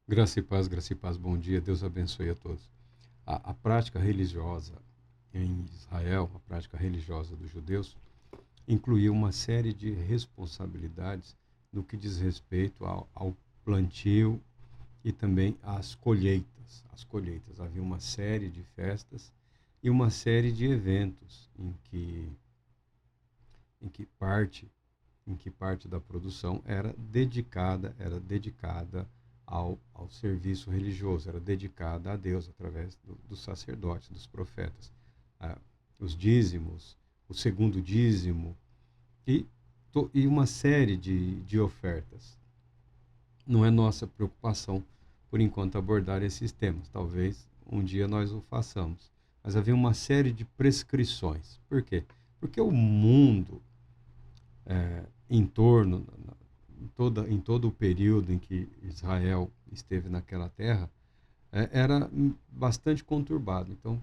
Graça e paz, bom dia, Deus abençoe a todos. A prática religiosa em Israel, a prática religiosa dos judeus, incluía uma série de responsabilidades no que diz respeito ao plantio e também às colheitas. As colheitas, havia uma série de festas e uma série de eventos em que parte em que parte da produção era dedicada ao serviço religioso, era dedicada a Deus através dos sacerdotes, dos profetas. Ah, os dízimos, o segundo dízimo e, e uma série de ofertas. Não é nossa preocupação, por enquanto, abordar esses temas. Talvez um dia nós o façamos. Mas havia uma série de prescrições. Por quê? Porque o mundo em torno, em todo o período em que Israel esteve naquela terra, era bastante conturbado. Então,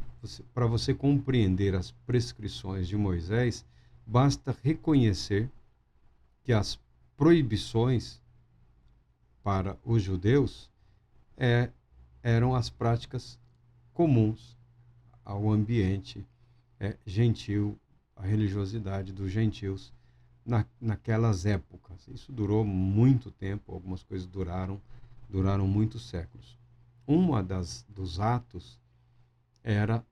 para você compreender as prescrições de Moisés, basta reconhecer que as proibições para os judeus é, eram as práticas comuns ao ambiente gentil, a religiosidade dos gentios naquelas épocas. Isso durou muito tempo, algumas coisas duraram muitos séculos. Dos atos era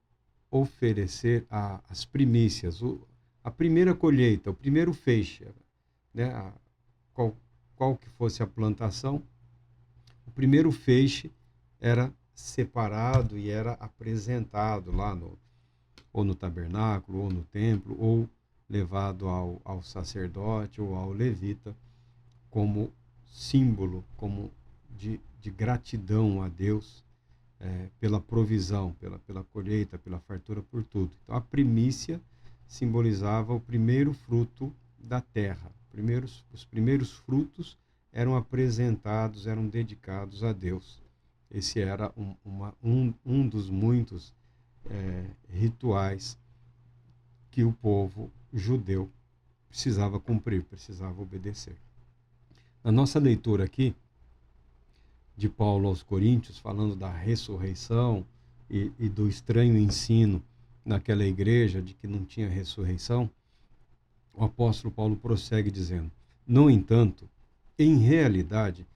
oferecer as primícias, a primeira colheita, o primeiro feixe, né? Qual, qual que fosse a plantação, o primeiro feixe era separado e era apresentado lá ou no tabernáculo, ou no templo, ou levado ao sacerdote ou ao levita como símbolo, como de gratidão a Deus pela provisão, pela colheita, pela fartura, por tudo. Então, a primícia simbolizava o primeiro fruto da terra. Os primeiros frutos eram apresentados, eram dedicados a Deus. Esse era um dos muitos rituais que o povo judeu precisava cumprir, precisava obedecer. Na nossa leitura aqui, de Paulo aos Coríntios, falando da ressurreição e do estranho ensino naquela igreja de que não tinha ressurreição, o apóstolo Paulo prossegue dizendo: no entanto, em realidade,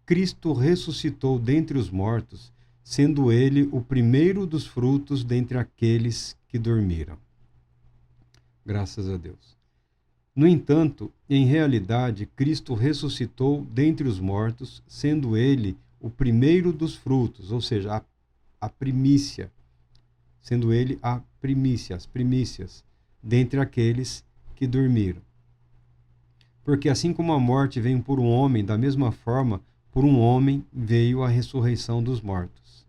Cristo ressuscitou dentre os mortos, sendo ele o primeiro dos frutos dentre aqueles que dormiram. Graças a Deus. No entanto, em realidade, Cristo ressuscitou dentre os mortos, sendo ele o primeiro dos frutos, ou seja, a primícia, sendo ele a primícia, as primícias, dentre aqueles que dormiram. Porque assim como a morte veio por um homem, da mesma forma, por um homem veio a ressurreição dos mortos.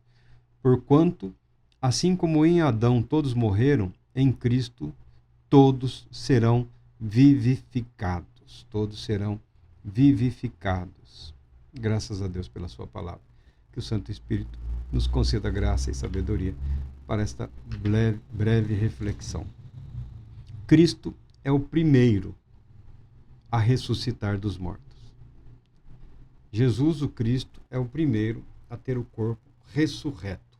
Porquanto, assim como em Adão todos morreram, em Cristo todos serão vivificados. Todos serão vivificados. Graças a Deus pela sua palavra. Que o Santo Espírito nos conceda graça e sabedoria para esta breve reflexão. Cristo é o primeiro a ressuscitar dos mortos. Jesus, o Cristo, é o primeiro a ter o corpo ressurreto.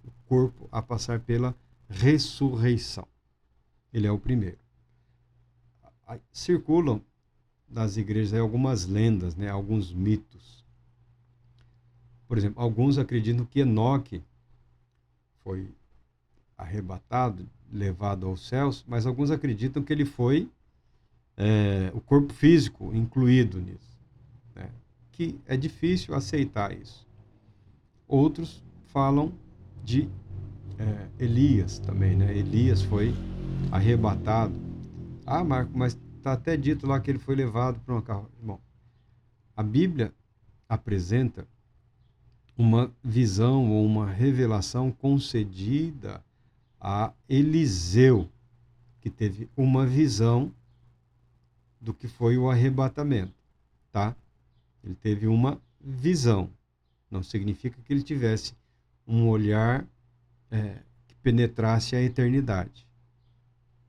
O corpo a passar pela ressurreição. Ele é o primeiro. Circulam das igrejas algumas lendas, né, alguns mitos. Por exemplo, alguns acreditam que Enoque foi arrebatado, levado aos céus, mas alguns acreditam que ele foi o corpo físico incluído nisso, né? Que é difícil aceitar isso. Outros falam de Elias também, né? Elias foi arrebatado. Ah, Marco, mas está até dito lá que ele foi levado para uma carruagem. Bom, a Bíblia apresenta uma visão ou uma revelação concedida a Eliseu, que teve uma visão do que foi o arrebatamento, tá? Ele teve uma visão. Não significa que ele tivesse um olhar que penetrasse a eternidade,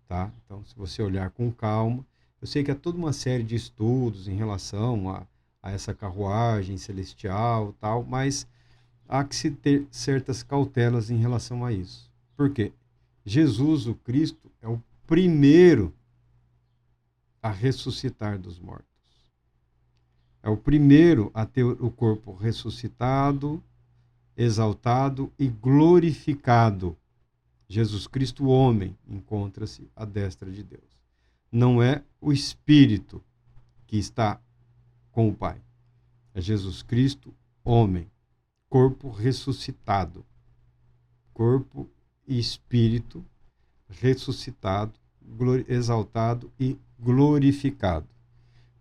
tá? Então, se você olhar com calma, eu sei que há toda uma série de estudos em relação a essa carruagem celestial, tal, mas há que se ter certas cautelas em relação a isso. Por quê? Jesus, o Cristo, é o primeiro a ressuscitar dos mortos. É o primeiro a ter o corpo ressuscitado, exaltado e glorificado. Jesus Cristo, o homem, encontra-se à destra de Deus. Não é o Espírito que está com o Pai. É Jesus Cristo, homem, corpo ressuscitado. Corpo e espírito ressuscitado, exaltado e glorificado.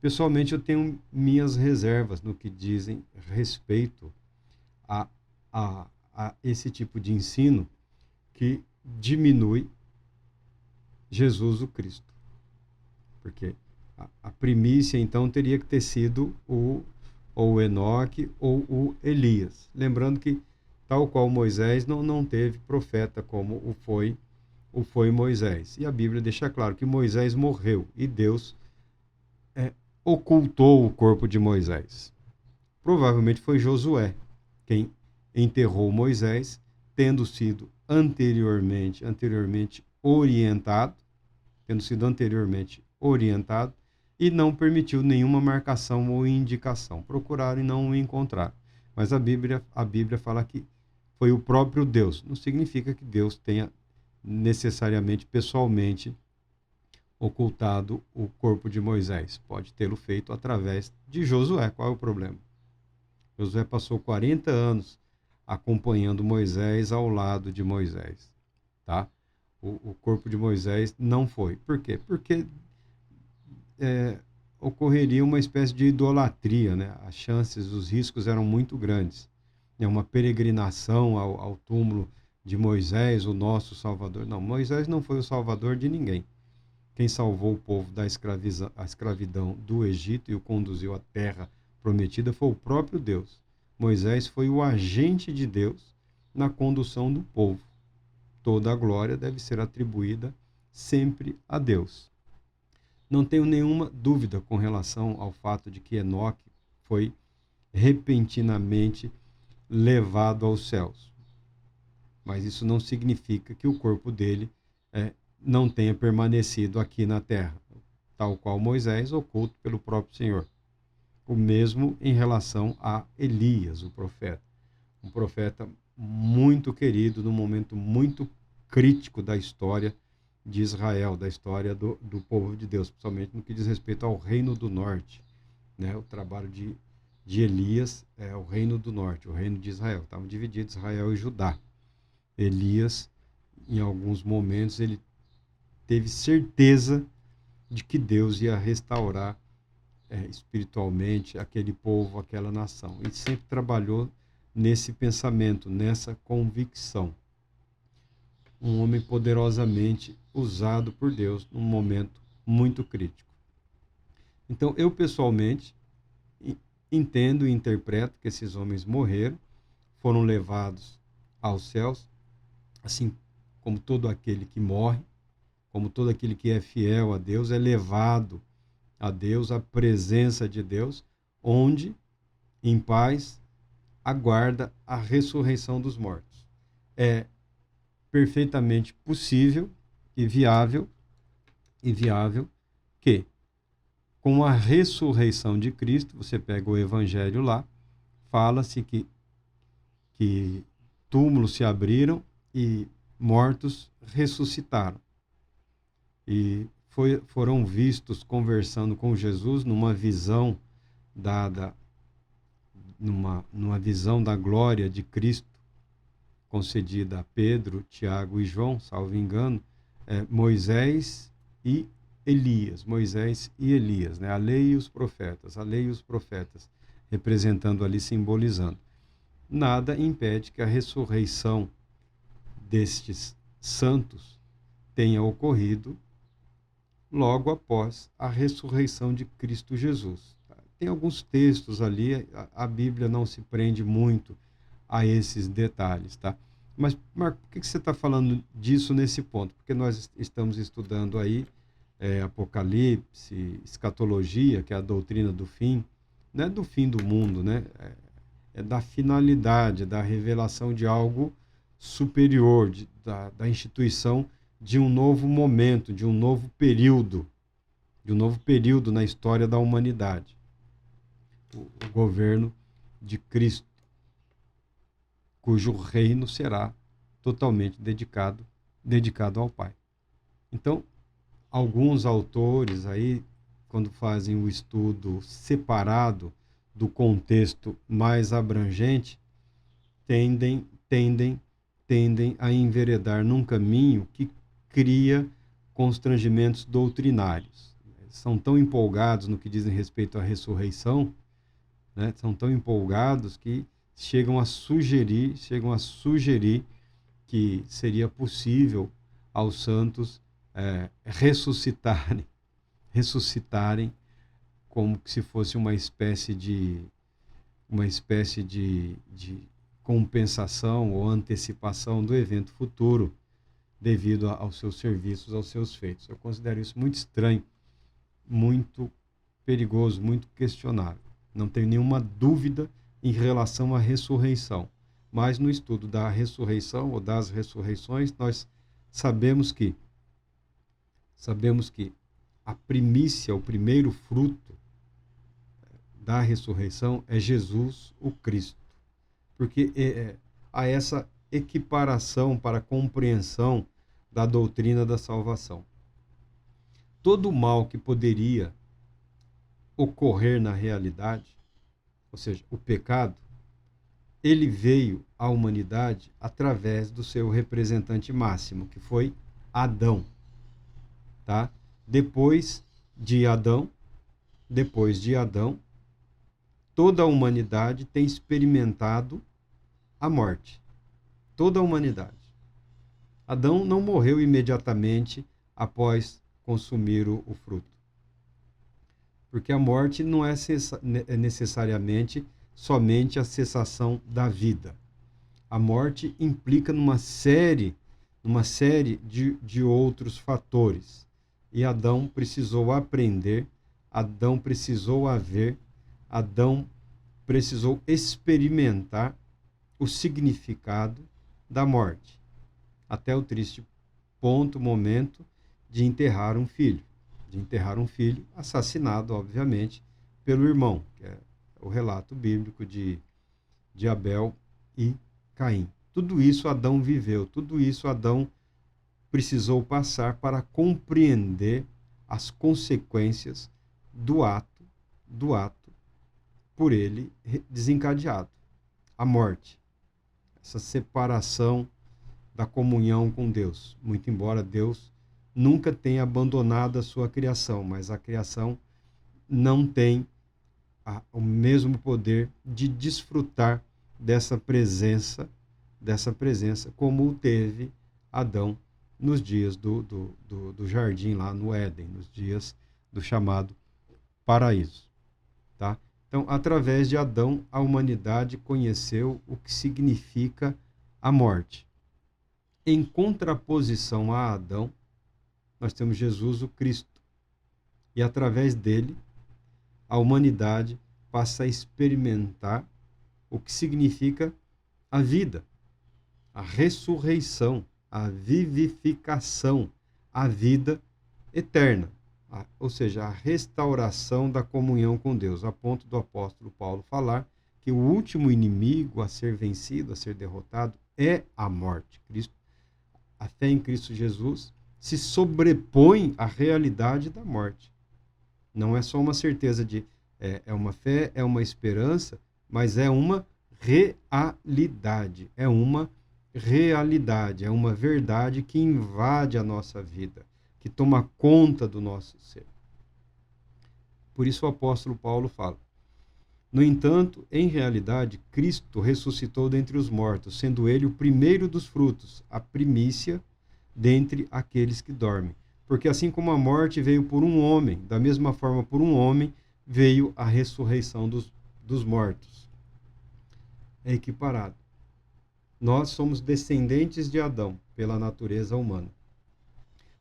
Pessoalmente, eu tenho minhas reservas no que dizem respeito a, a esse tipo de ensino que diminui Jesus o Cristo. Porque a primícia, então, teria que ter sido ou o Enoque ou o Elias. Lembrando que, tal qual Moisés, não teve profeta como o foi Moisés. E a Bíblia deixa claro que Moisés morreu e Deus ocultou o corpo de Moisés. Provavelmente foi Josué quem enterrou Moisés, tendo sido anteriormente orientado, e não permitiu nenhuma marcação ou indicação. Procuraram e não o encontraram. Mas a Bíblia fala que foi o próprio Deus. Não significa que Deus tenha necessariamente, pessoalmente, ocultado o corpo de Moisés. Pode tê-lo feito através de Josué. Qual é o problema? Josué passou 40 anos acompanhando Moisés ao lado de Moisés. Tá? O corpo de Moisés não foi. Por quê? Porque ocorreria uma espécie de idolatria, né? As chances, os riscos eram muito grandes. É uma peregrinação ao túmulo de Moisés, o nosso Salvador. Não, Moisés não foi o Salvador de ninguém. Quem salvou o povo da escravidão do Egito e o conduziu à terra prometida foi o próprio Deus. Moisés foi o agente de Deus na condução do povo. Toda a glória deve ser atribuída sempre a Deus. Não tenho nenhuma dúvida com relação ao fato de que Enoque foi repentinamente levado aos céus. Mas isso não significa que o corpo dele não tenha permanecido aqui na terra, tal qual Moisés, oculto pelo próprio Senhor. O mesmo em relação a Elias, o profeta. Um profeta muito querido, num momento muito crítico da história de Israel, da história do povo de Deus, principalmente no que diz respeito ao Reino do Norte. Né? O trabalho de Elias é o Reino do Norte, o Reino de Israel. Estavam divididos Israel e Judá. Elias, em alguns momentos, ele teve certeza de que Deus ia restaurar espiritualmente aquele povo, aquela nação. E sempre trabalhou nesse pensamento, nessa convicção. Um homem poderosamente usado por Deus num momento muito crítico. Então, eu pessoalmente entendo e interpreto que esses homens morreram, foram levados aos céus, assim como todo aquele que morre, como todo aquele que é fiel a Deus, é levado a Deus, à presença de Deus, onde, em paz, aguarda a ressurreição dos mortos. É perfeitamente possível e viável que, com a ressurreição de Cristo, você pega o Evangelho lá, fala-se que túmulos se abriram e mortos ressuscitaram. E foram vistos conversando com Jesus numa visão dada, numa visão da glória de Cristo, concedida a Pedro, Tiago e João, salvo engano, Moisés e Elias, né? A lei e os profetas, representando ali, simbolizando. Nada impede que a ressurreição destes santos tenha ocorrido logo após a ressurreição de Cristo Jesus. Tem alguns textos ali, a Bíblia não se prende muito a esses detalhes, tá? Mas, Marco, por que você está falando disso nesse ponto? Porque nós estamos estudando aí Apocalipse, escatologia, que é a doutrina do fim, não é do fim do mundo, né? É da finalidade, da revelação de algo superior, da instituição de um novo momento, de um novo período na história da humanidade. O governo de Cristo, cujo reino será totalmente dedicado ao Pai. Então, alguns autores aí, quando fazem o estudo separado do contexto mais abrangente, tendem a enveredar num caminho que cria constrangimentos doutrinários. São tão empolgados no que dizem respeito à ressurreição, né? São tão empolgados que chegam a sugerir que seria possível aos santos ressuscitarem como se fosse uma espécie de compensação ou antecipação do evento futuro devido aos seus serviços, aos seus feitos. Eu considero isso muito estranho, muito perigoso, muito questionável. Não tenho nenhuma dúvida em relação à ressurreição, mas no estudo da ressurreição ou das ressurreições, nós sabemos que a primícia, o primeiro fruto da ressurreição é Jesus, o Cristo. Porque há essa equiparação para a compreensão da doutrina da salvação. Todo o mal que poderia ocorrer na realidade, ou seja, o pecado, ele veio à humanidade através do seu representante máximo, que foi Adão. Tá? Depois de Adão, toda a humanidade tem experimentado a morte. Toda a humanidade. Adão não morreu imediatamente após consumir o fruto. Porque a morte não é necessariamente somente a cessação da vida. A morte implica numa série de outros fatores. E Adão precisou aprender, Adão precisou ver, Adão precisou experimentar o significado da morte, até o triste momento de enterrar um filho. Assassinado, obviamente, pelo irmão, que é o relato bíblico de Abel e Caim. Tudo isso Adão viveu, tudo isso Adão precisou passar para compreender as consequências do ato por ele desencadeado. A morte, essa separação da comunhão com Deus. Muito embora Deus nunca tenha abandonado a sua criação, mas a criação não tem o mesmo poder de desfrutar dessa presença como o teve Adão nos dias do jardim lá no Éden, nos dias do chamado paraíso. Tá? Então, através de Adão, a humanidade conheceu o que significa a morte. Em contraposição a Adão, nós temos Jesus, o Cristo. E através dele, a humanidade passa a experimentar o que significa a vida, a ressurreição, a vivificação, a vida eterna, ou seja, a restauração da comunhão com Deus, a ponto do apóstolo Paulo falar que o último inimigo a ser vencido, a ser derrotado, é a morte. A fé em Cristo Jesus se sobrepõe à realidade da morte. Não é só uma certeza é uma fé, é uma esperança, mas é uma realidade, é uma verdade que invade a nossa vida, que toma conta do nosso ser. Por isso o apóstolo Paulo fala: no entanto, em realidade, Cristo ressuscitou dentre os mortos, sendo ele o primeiro dos frutos, a primícia dentre aqueles que dormem. Porque assim como a morte veio por um homem, da mesma forma por um homem veio a ressurreição dos mortos. É equiparado. Nós somos descendentes de Adão pela natureza humana.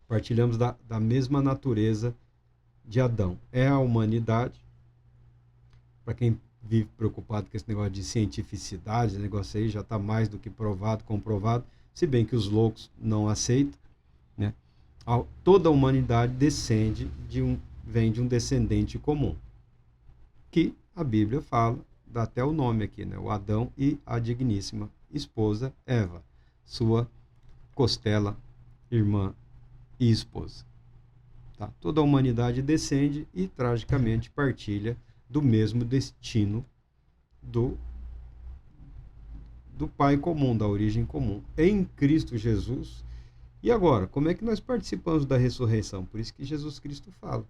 Partilhamos da mesma natureza de Adão. É a humanidade para quem vive preocupado com esse negócio de cientificidade, esse negócio aí já está mais do que provado, comprovado, se bem que os loucos não aceitam, né? Toda a humanidade vem de um descendente comum, que a Bíblia fala, dá até o nome aqui, né? O Adão e a digníssima esposa Eva, sua costela, irmã e esposa. Tá? Toda a humanidade descende e, tragicamente, partilha do mesmo destino do Pai comum, da origem comum, em Cristo Jesus. E agora, como é que nós participamos da ressurreição? Por isso que Jesus Cristo fala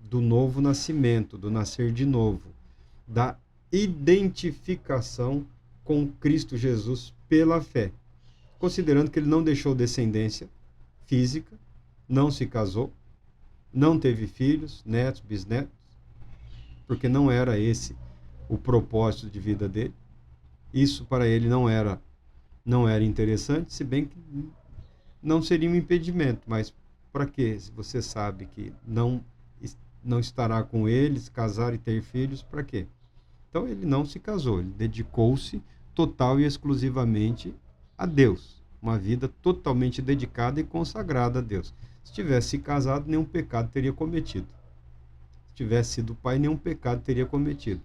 do novo nascimento, do nascer de novo, da identificação com Cristo Jesus pela fé, considerando que ele não deixou descendência física, não se casou, não teve filhos, netos, bisnetos, porque não era esse o propósito de vida dele. Isso para ele não era interessante, se bem que não seria um impedimento, mas para quê? Se você sabe que não estará com eles, casar e ter filhos, para quê? Então ele não se casou, ele dedicou-se total e exclusivamente a Deus, uma vida totalmente dedicada e consagrada a Deus. Se tivesse se casado, nenhum pecado teria cometido. Se tivesse sido pai, nenhum pecado teria cometido.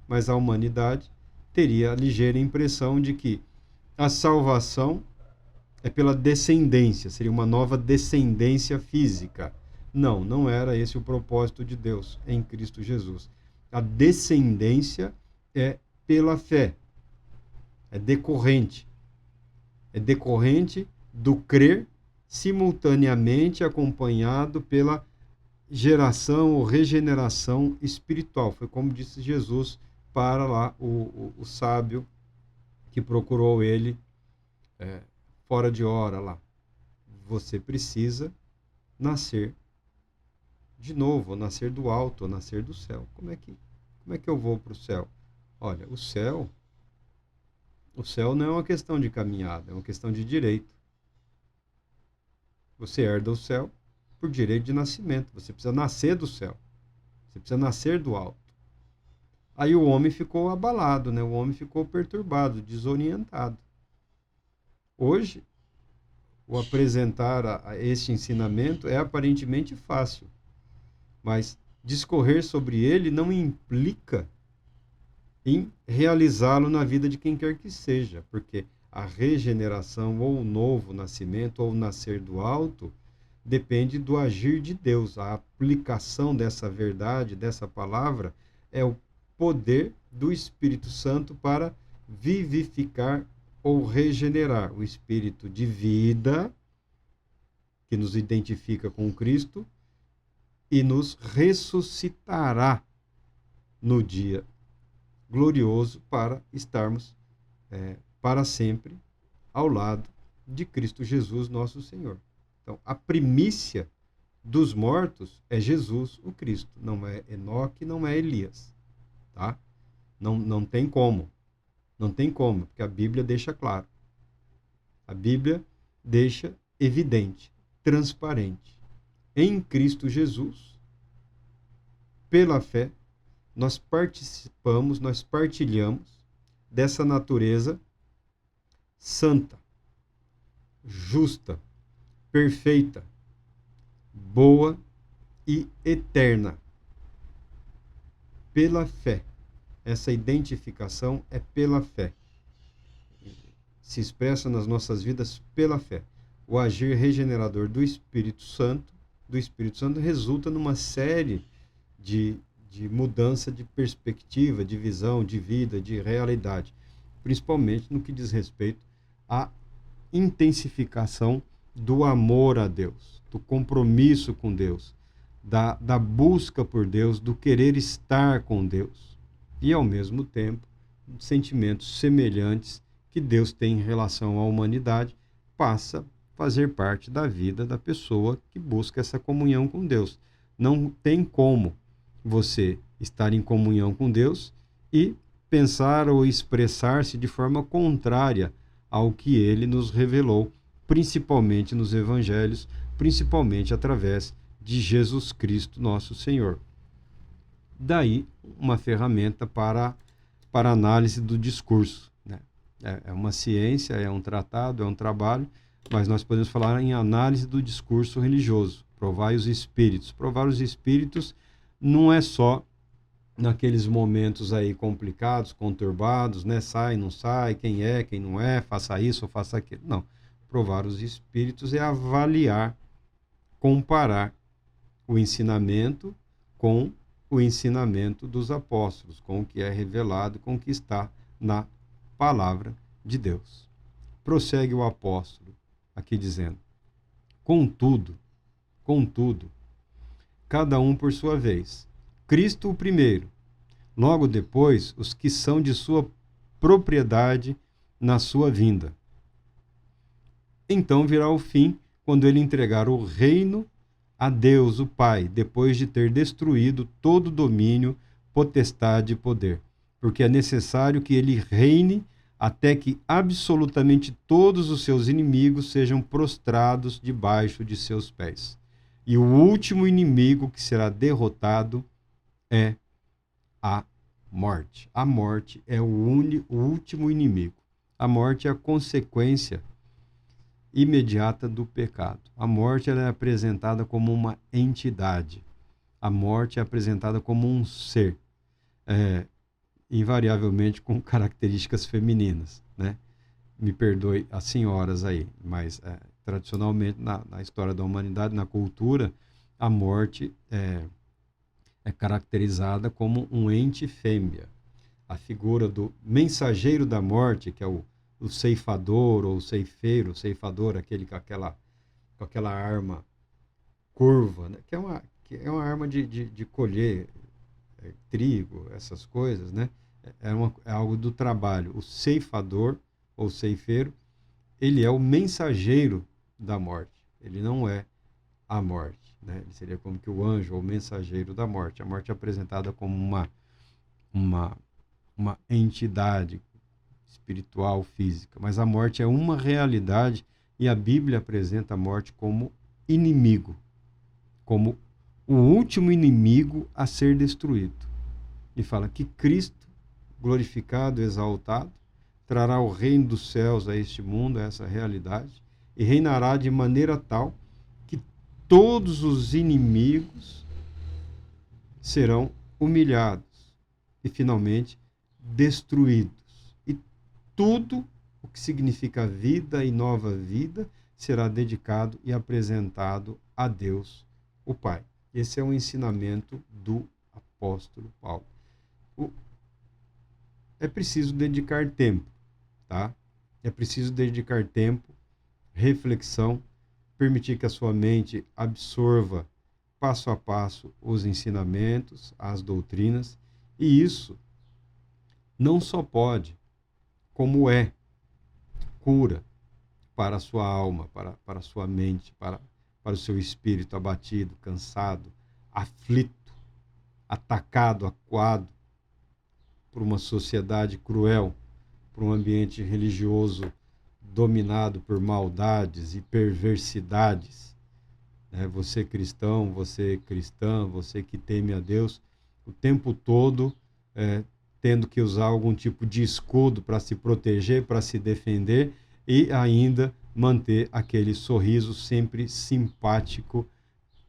Mas a humanidade teria a ligeira impressão de que a salvação é pela descendência, seria uma nova descendência física. Não, não era esse o propósito de Deus em Cristo Jesus. A descendência é pela fé, é decorrente do crer simultaneamente acompanhado pela geração ou regeneração espiritual. Foi como disse Jesus para lá o sábio que procurou ele fora de hora lá. Você precisa nascer de novo, ou nascer do alto, ou nascer do céu. Como é que eu vou para o céu? Olha, o céu não é uma questão de caminhada, é uma questão de direito. Você herda o céu por direito de nascimento. Você precisa nascer do céu. Você precisa nascer do alto. Aí o homem ficou abalado, né? O homem ficou perturbado, desorientado. Hoje, o apresentar este ensinamento é aparentemente fácil, mas discorrer sobre ele não implica em realizá-lo na vida de quem quer que seja, porque a regeneração, ou o novo nascimento, ou o nascer do alto, depende do agir de Deus. A aplicação dessa verdade, dessa palavra, é o poder do Espírito Santo para vivificar ou regenerar o espírito de vida que nos identifica com Cristo e nos ressuscitará no dia glorioso para estarmos para sempre ao lado de Cristo Jesus, nosso Senhor. Então, a primícia dos mortos é Jesus, o Cristo. Não é Enoque, não é Elias. Tá? Não tem como. Não tem como, porque a Bíblia deixa claro. A Bíblia deixa evidente, transparente. Em Cristo Jesus, pela fé, nós participamos, nós partilhamos dessa natureza santa, justa, perfeita, boa e eterna. Pela fé. Essa identificação é pela fé. Se expressa nas nossas vidas pela fé. O agir regenerador do Espírito Santo resulta numa série de mudança de perspectiva, de visão, de vida, de realidade, principalmente no que diz respeito à intensificação do amor a Deus, do compromisso com Deus, da busca por Deus, do querer estar com Deus. E, ao mesmo tempo, sentimentos semelhantes que Deus tem em relação à humanidade passa a fazer parte da vida da pessoa que busca essa comunhão com Deus. Não tem como você estar em comunhão com Deus e pensar ou expressar-se de forma contrária ao que Ele nos revelou, principalmente nos Evangelhos, principalmente através de Jesus Cristo, nosso Senhor. Daí, uma ferramenta para análise do discurso, né? É uma ciência, é um tratado, é um trabalho, mas nós podemos falar em análise do discurso religioso. Provai os espíritos. Provar os espíritos não é só naqueles momentos aí complicados, conturbados, né? Sai, não sai, quem não é, faça isso ou faça aquilo. Não. Provar os espíritos é avaliar, comparar o ensinamento com o ensinamento dos apóstolos, com o que é revelado, com o que está na palavra de Deus. Prossegue o apóstolo aqui dizendo: contudo, cada um por sua vez. Cristo o primeiro, logo depois os que são de sua propriedade na sua vinda. Então virá o fim, quando ele entregar o reino a Deus, o Pai, depois de ter destruído todo domínio, potestade e poder. Porque é necessário que ele reine até que absolutamente todos os seus inimigos sejam prostrados debaixo de seus pés. E o último inimigo que será derrotado é a morte. A morte é o último inimigo. A morte é a consequência imediata do pecado. A morte ela é apresentada como uma entidade. A morte é apresentada como um ser, invariavelmente com características femininas, né? Me perdoe as senhoras aí, mas tradicionalmente na história da humanidade, na cultura, a morte é caracterizada como um ente fêmea. A figura do mensageiro da morte, que é o ceifador ou o ceifador, aquele com aquela arma curva, né? que é uma arma de colher trigo, essas coisas, né? É algo do trabalho. O ceifador ou ceifeiro, ele é o mensageiro da morte. Ele não é a morte, né? Ele seria como que o anjo ou o mensageiro da morte. A morte é apresentada como uma entidade espiritual, física, mas a morte é uma realidade e a Bíblia apresenta a morte como inimigo, como o último inimigo a ser destruído. E fala que Cristo, glorificado, exaltado, trará o reino dos céus a este mundo, a essa realidade, e reinará de maneira tal que todos os inimigos serão humilhados e finalmente destruídos. Tudo o que significa vida e nova vida será dedicado e apresentado a Deus, o Pai. Esse é o ensinamento do apóstolo Paulo. É preciso dedicar tempo, tá? É preciso dedicar tempo, reflexão, permitir que a sua mente absorva passo a passo os ensinamentos, as doutrinas, e isso não só pode, como é cura para a sua alma, para a sua mente, para o seu espírito abatido, cansado, aflito, atacado, acuado por uma sociedade cruel, por um ambiente religioso dominado por maldades e perversidades. Você cristão, você cristã, você que teme a Deus, o tempo todo tendo que usar algum tipo de escudo para se proteger, para se defender e ainda manter aquele sorriso sempre simpático,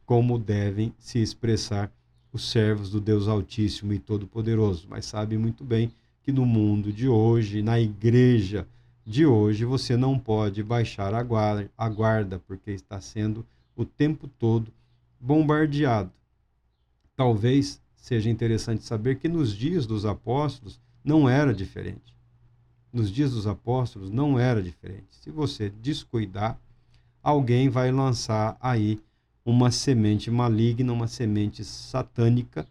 como devem se expressar os servos do Deus Altíssimo e Todo-Poderoso. Mas sabe muito bem que no mundo de hoje, na igreja de hoje, você não pode baixar a guarda, porque está sendo o tempo todo bombardeado. Talvez seja interessante saber que nos dias dos apóstolos não era diferente. Nos dias dos apóstolos não era diferente. Se você descuidar, alguém vai lançar aí uma semente maligna, uma semente satânica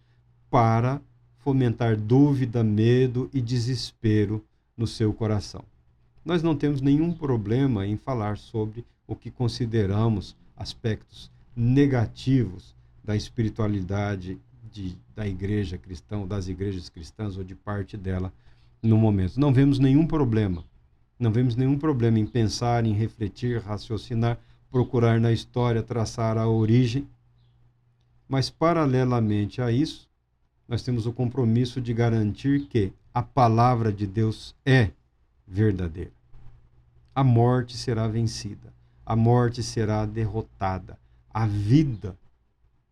para fomentar dúvida, medo e desespero no seu coração. Nós não temos nenhum problema em falar sobre o que consideramos aspectos negativos da espiritualidade da igreja cristã, ou das igrejas cristãs, ou de parte dela no momento. Não vemos nenhum problema. Não vemos nenhum problema em pensar, em refletir, raciocinar, procurar na história, traçar a origem. Mas, paralelamente a isso, nós temos o compromisso de garantir que a palavra de Deus é verdadeira. A morte será vencida, a morte será derrotada. A vida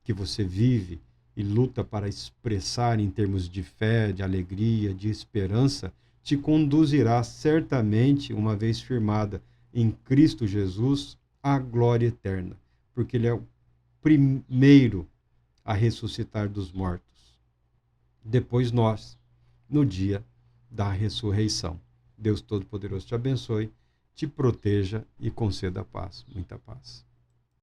que você vive e luta para expressar em termos de fé, de alegria, de esperança, te conduzirá certamente, uma vez firmada em Cristo Jesus, à glória eterna, porque Ele é o primeiro a ressuscitar dos mortos. Depois nós, no dia da ressurreição. Deus Todo-Poderoso te abençoe, te proteja e conceda paz, muita paz.